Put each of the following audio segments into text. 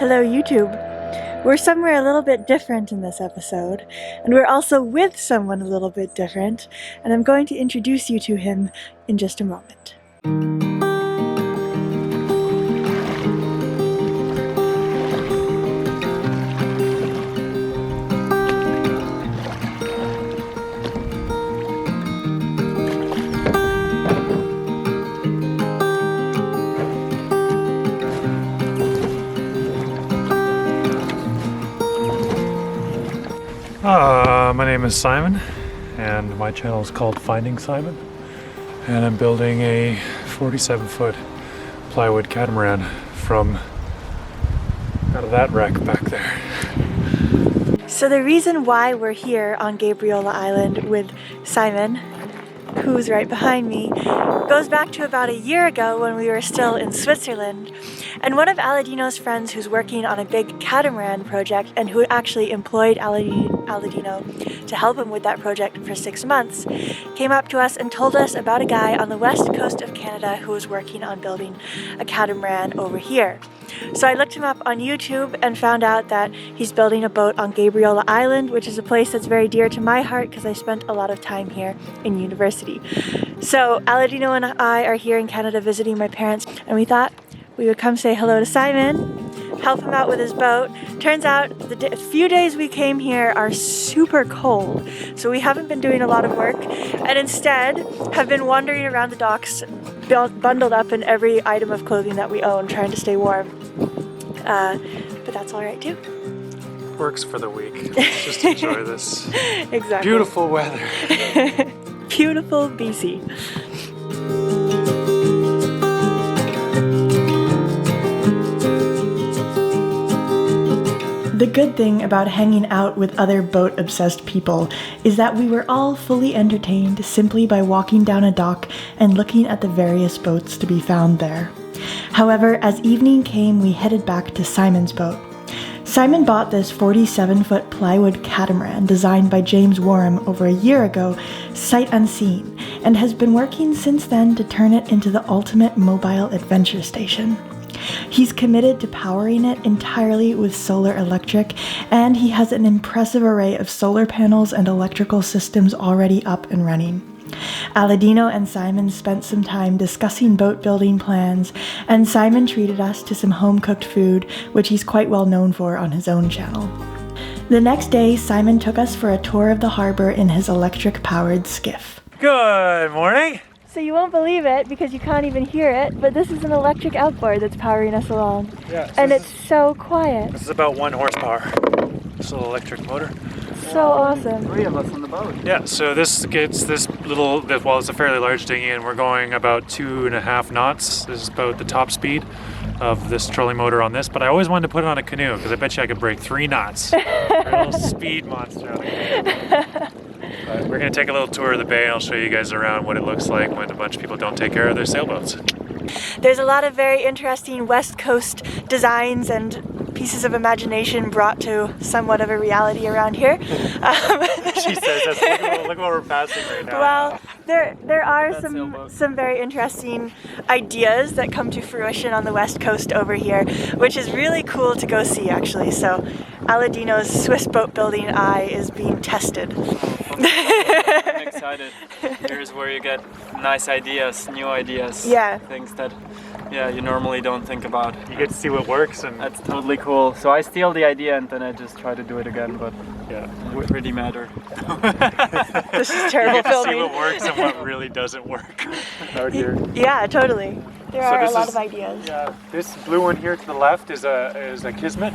Hello YouTube! We're somewhere a little bit different in this episode, and we're also with someone a little bit different, and I'm going to introduce you to him in just a moment. My name is Simon, and my channel is called Finding Simon, and I'm building a 47-foot plywood catamaran from out of that wreck back there. So the reason why we're here on Gabriola Island with Simon, who's right behind me, goes back to about a year ago when we were still in Switzerland. And one of Aladino's friends who's working on a big catamaran project and who actually employed Aladino to help him with that project for 6 months came up to us and told us about a guy on the west coast of Canada who was working on building a catamaran over here. So I looked him up on YouTube and found out that he's building a boat on Gabriola Island, which is a place that's very dear to my heart because I spent a lot of time here in university. So Aladino and I are here in Canada visiting my parents, and we thought we would come say hello to Simon, help him out with his boat. Turns out the few days we came here are super cold, so we haven't been doing a lot of work and instead have been wandering around the docks bundled up in every item of clothing that we own, trying to stay warm. But that's all right too. Works for the week. Let's just enjoy this. Exactly. Beautiful weather. Beautiful BC. The good thing about hanging out with other boat-obsessed people is that we were all fully entertained simply by walking down a dock and looking at the various boats to be found there. However, as evening came, we headed back to Simon's boat. Simon bought this 47-foot plywood catamaran designed by James Warham over a year ago, sight unseen, and has been working since then to turn it into the ultimate mobile adventure station. He's committed to powering it entirely with solar electric, and he has an impressive array of solar panels and electrical systems already up and running. Aladino and Simon spent some time discussing boat building plans, and Simon treated us to some home-cooked food, which he's quite well known for on his own channel. The next day, Simon took us for a tour of the harbor in his electric-powered skiff. Good morning. So you won't believe it because you can't even hear it, but this is an electric outboard that's powering us along. Yeah, so and it's so quiet. This is about 1 horsepower. This little electric motor. So awesome. 3 of us on the boat. Yeah, so this gets this little, well, it's a fairly large dinghy, and we're going about 2.5 knots. This is about the top speed of this trolley motor on this, but I always wanted to put it on a canoe because I bet you I could break 3 knots. A little speed monster on it. We're going to take a little tour of the bay, and I'll show you guys around what it looks like when a bunch of people don't take care of their sailboats. There's a lot of very interesting West Coast designs and pieces of imagination brought to somewhat of a reality around here. She says, look what we're passing right now. Well, there are some very interesting ideas that come to fruition on the West Coast over here, which is really cool to go see actually. So Aladino's Swiss boat building eye is being tested. I'm excited. Here's where you get nice ideas, new ideas. Yeah. Things that you normally don't think about. You get to see what works, and that's totally cool. So I steal the idea and then I just try to do it again, but yeah, it pretty matter. This is terrible you get filming. to see what works and what really doesn't work out here. Yeah, totally. There are a lot of ideas. Yeah, this blue one here to the left is a Kismet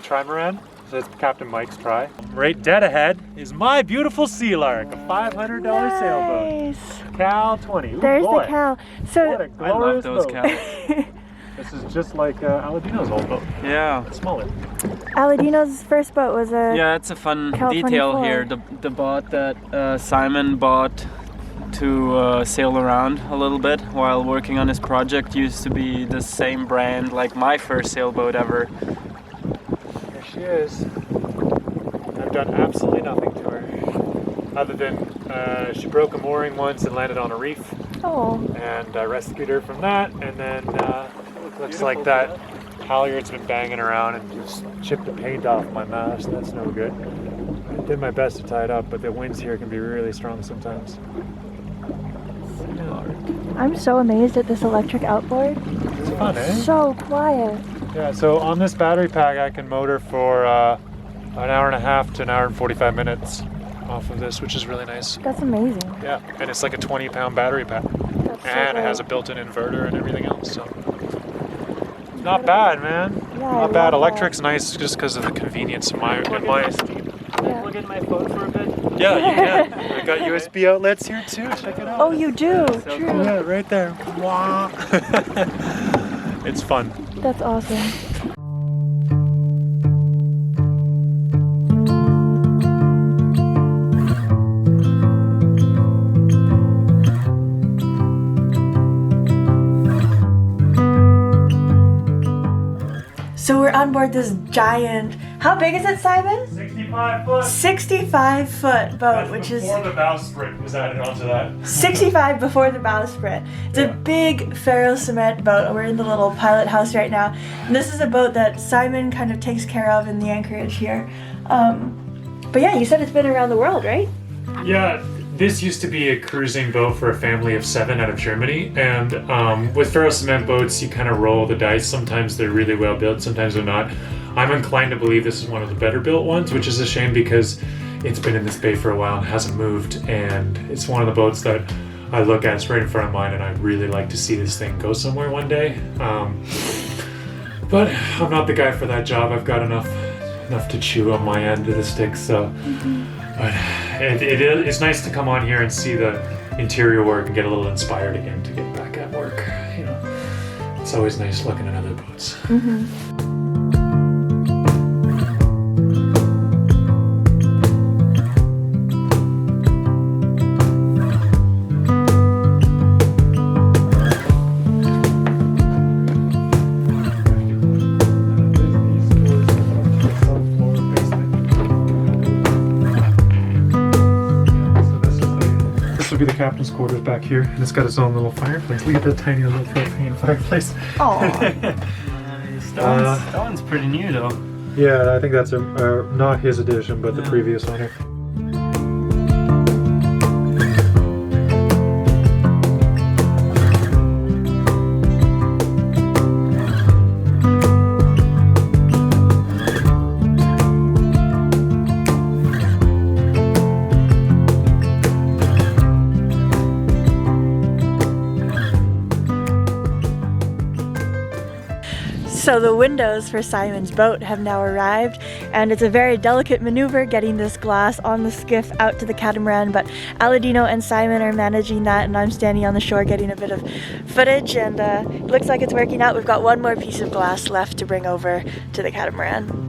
trimaran. So that's Captain Mike's try. Right dead ahead is my beautiful Sea Lark, a $500 sailboat. Cal 20. Ooh, there's boy. the Cal. So what a I love those boat. Cals. This is just like Aladino's old boat. Yeah. It's smaller. Aladino's first boat was a Yeah, it's a fun Cal detail 24. here. The boat that Simon bought to sail around a little bit while working on his project used to be the same brand like my first sailboat ever. There she is. I've done absolutely nothing to her, other than she broke a mooring once and landed on a reef. Oh. And I rescued her from that, and then looks like that halyard's been banging around and just chipped the paint off my mast. That's no good. I did my best to tie it up, but the winds here can be really strong sometimes. I'm so amazed at this electric outboard. It's fun, eh? So quiet. Yeah, so on this battery pack I can motor for an hour and a half to an hour and 45 minutes off of this, which is really nice. That's amazing. Yeah, and it's like a 20-pound battery pack. That's so And it has a great. built-in inverter and everything else, so not bad, man. Yeah, Not I bad. love Electric's nice just because of the convenience in my esteem. Can I plug in my phone for a bit? Yeah, you can. I got USB outlets here too. Check it out. Oh, you do? So True. cool. Yeah, right there. Wah. It's fun. That's awesome. So we're on board this giant, how big is it, Simon? 65 foot. 65 foot boat, which is before the bowsprit was added onto that. 65 before the bowsprit. It's a big ferro cement boat. We're in the little pilot house right now. And this is a boat that Simon kind of takes care of in the anchorage here. But yeah, you said it's been around the world, right? Yeah, this used to be a cruising boat for a family of 7 out of Germany, and with ferro cement boats, you kind of roll the dice. Sometimes they're really well built, sometimes they're not. I'm inclined to believe this is one of the better built ones, which is a shame because it's been in this bay for a while and hasn't moved, and it's one of the boats that I look at, it's right in front of mine, and I'd really like to see this thing go somewhere one day. But I'm not the guy for that job. I've got enough to chew on my end of the stick, so. But it's nice to come on here and see the interior work and get a little inspired again to get back at work. You know, it's always nice looking at other boats. This will be the captain's quarters back here, and it's got its own little fireplace. Look at that tiny little propane fireplace. Oh, That one's pretty new though. Yeah, I think that's not his edition, but the previous owner. so the windows for Simon's boat have now arrived, and it's a very delicate maneuver getting this glass on the skiff out to the catamaran, but Aladino and Simon are managing that, and I'm standing on the shore getting a bit of footage, and it looks like it's working out. We've got one more piece of glass left to bring over to the catamaran.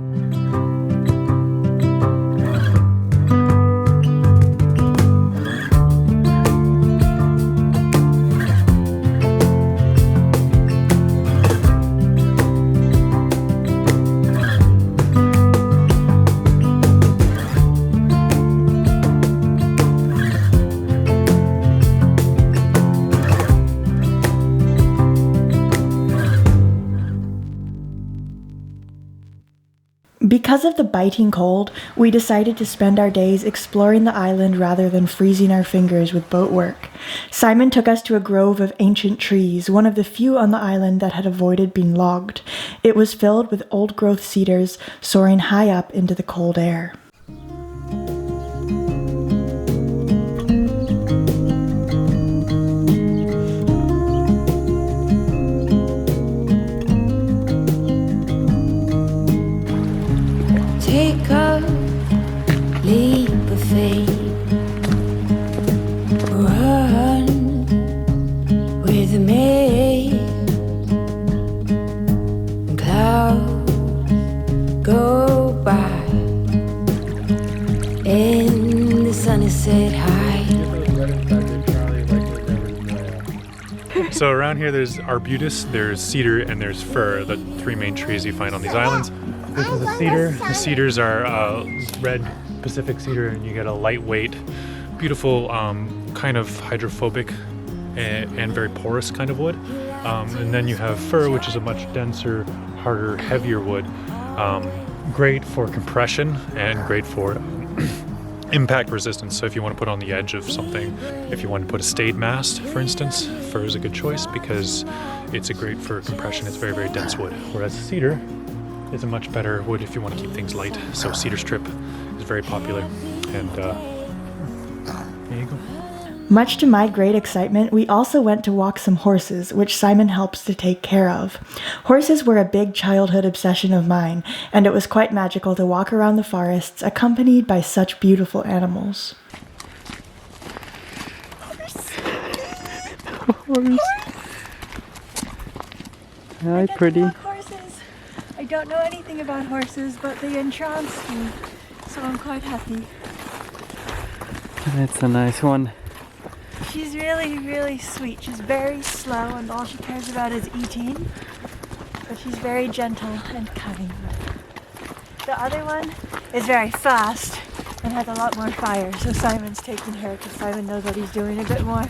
Because of the biting cold, we decided to spend our days exploring the island rather than freezing our fingers with boat work. Simon took us to a grove of ancient trees, one of the few on the island that had avoided being logged. It was filled with old-growth cedars soaring high up into the cold air. Take a leap of faith, run with me. Clouds go by, and the sun is set high. So around here there's arbutus, there's cedar, and there's fir, the three main trees you find on these islands. This is a cedar. The cedars are red Pacific cedar, and you get a lightweight, beautiful, kind of hydrophobic and very porous kind of wood. And then you have fir, which is a much denser, harder, heavier wood. Great for compression and great for impact resistance. So if you want to put on the edge of something, if you want to put a stayed mast, for instance, fir is a good choice because it's a great for compression. It's very, very dense wood. Whereas cedar is a much better wood if you want to keep things light. So cedar strip is very popular. And there you go. Much to my great excitement, we also went to walk some horses, which Simon helps to take care of. Horses were a big childhood obsession of mine, and it was quite magical to walk around the forests accompanied by such beautiful animals. Horse. Hi, pretty. Horses. I don't know anything about horses, but they entranced me, so I'm quite happy. That's a nice one. She's really, really sweet. She's very slow and all she cares about is eating. But she's very gentle and kind. The other one is very fast and has a lot more fire. So Simon's taking her because Simon knows what he's doing a bit more.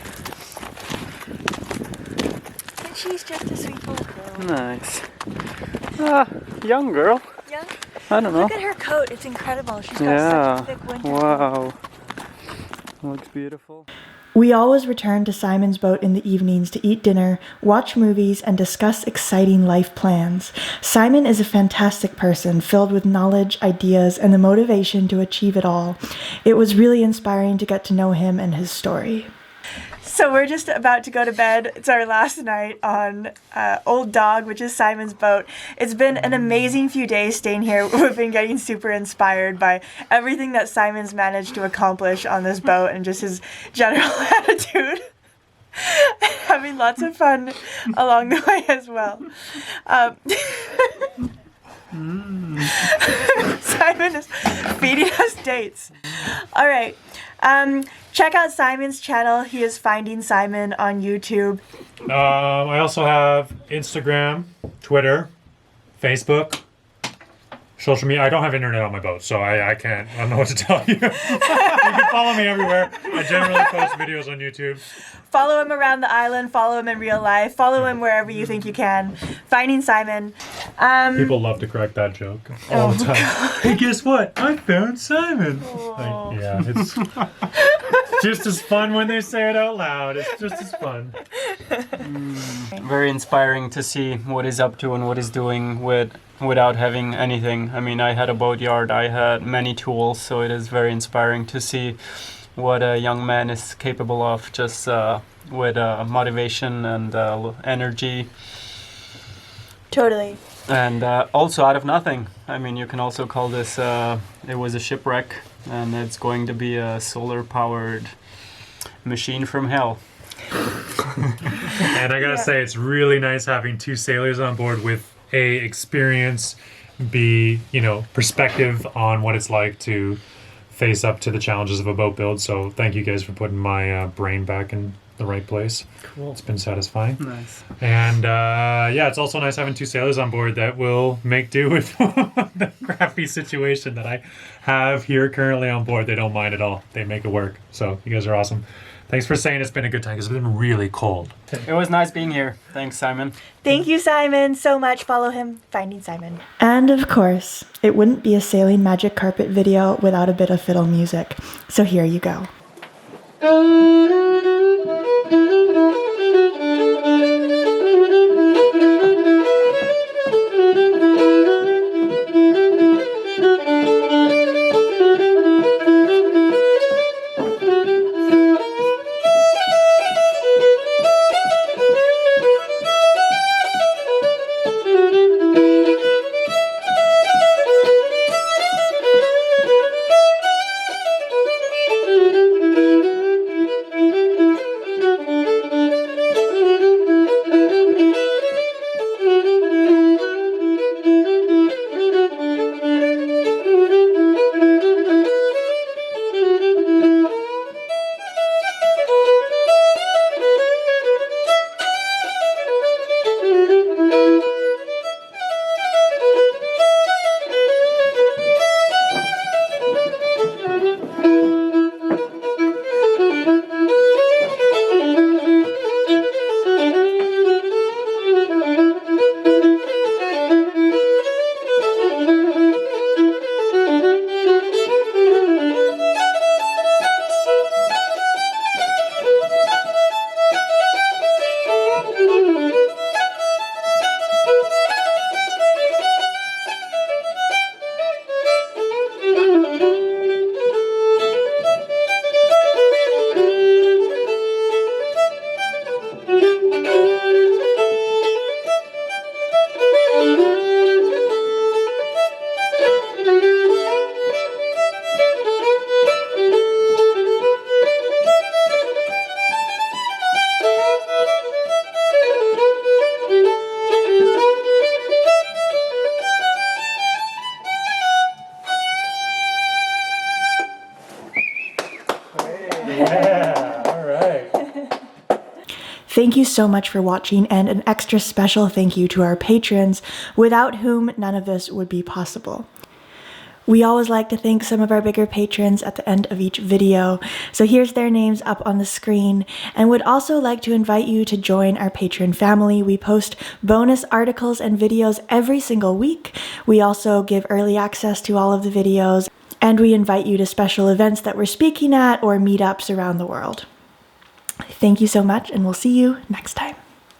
And she's just a sweet little girl. Nice. Young girl. Yeah? I don't know. Look at her coat. It's incredible. She's got such a thick winter coat. Wow. Looks beautiful. We always returned to Simon's boat in the evenings to eat dinner, watch movies, and discuss exciting life plans. Simon is a fantastic person, filled with knowledge, ideas, and the motivation to achieve it all. It was really inspiring to get to know him and his story. So we're just about to go to bed. It's our last night on Old Dog, which is Simon's boat. It's been an amazing few days staying here. We've been getting super inspired by everything that Simon's managed to accomplish on this boat and just his general attitude. Having lots of fun along the way as well. Simon is feeding us dates. All right. Check out Simon's channel. He is Finding Simon on YouTube. I also have Instagram, Twitter, Facebook, social media. I don't have internet on my boat, so I don't know what to tell you. You can follow me everywhere. I generally post videos on YouTube. Follow him around the island. Follow him in real life. Follow him wherever you think you can. Finding Simon. People love to correct that joke all the time. Hey, guess what? I found Simon. Like, yeah, it's just as fun when they say it out loud. It's just as fun. Very inspiring to see what he's up to and what he's doing without having anything. I mean, I had a boatyard, I had many tools, so it is very inspiring to see what a young man is capable of, just with motivation and energy. Totally. And also out of nothing. I mean, you can also call this, it was a shipwreck, and it's going to be a solar-powered machine from hell. And I gotta say, it's really nice having two sailors on board with A, experience, B, perspective on what it's like to face up to the challenges of a boat build. So thank you guys for putting my brain back in the right place. Cool. It's been satisfying. Nice. And it's also nice having two sailors on board that will make do with the crappy situation that I have here currently on board. They don't mind at all. They make it work. So you guys are awesome. Thanks for saying it's been a good time because it's been really cold. It was nice being here. Thanks, Simon. Thank you, Simon, so much. Follow him, Finding Simon. And of course, it wouldn't be a Sailing Magic Carpet video without a bit of fiddle music. So here you go. Thank you so much for watching, and an extra special thank you to our patrons, without whom none of this would be possible. We always like to thank some of our bigger patrons at the end of each video, so here's their names up on the screen, and would also like to invite you to join our patron family. We post bonus articles and videos every single week. We also give early access to all of the videos, and we invite you to special events that we're speaking at or meetups around the world. Thank you so much, and we'll see you next time.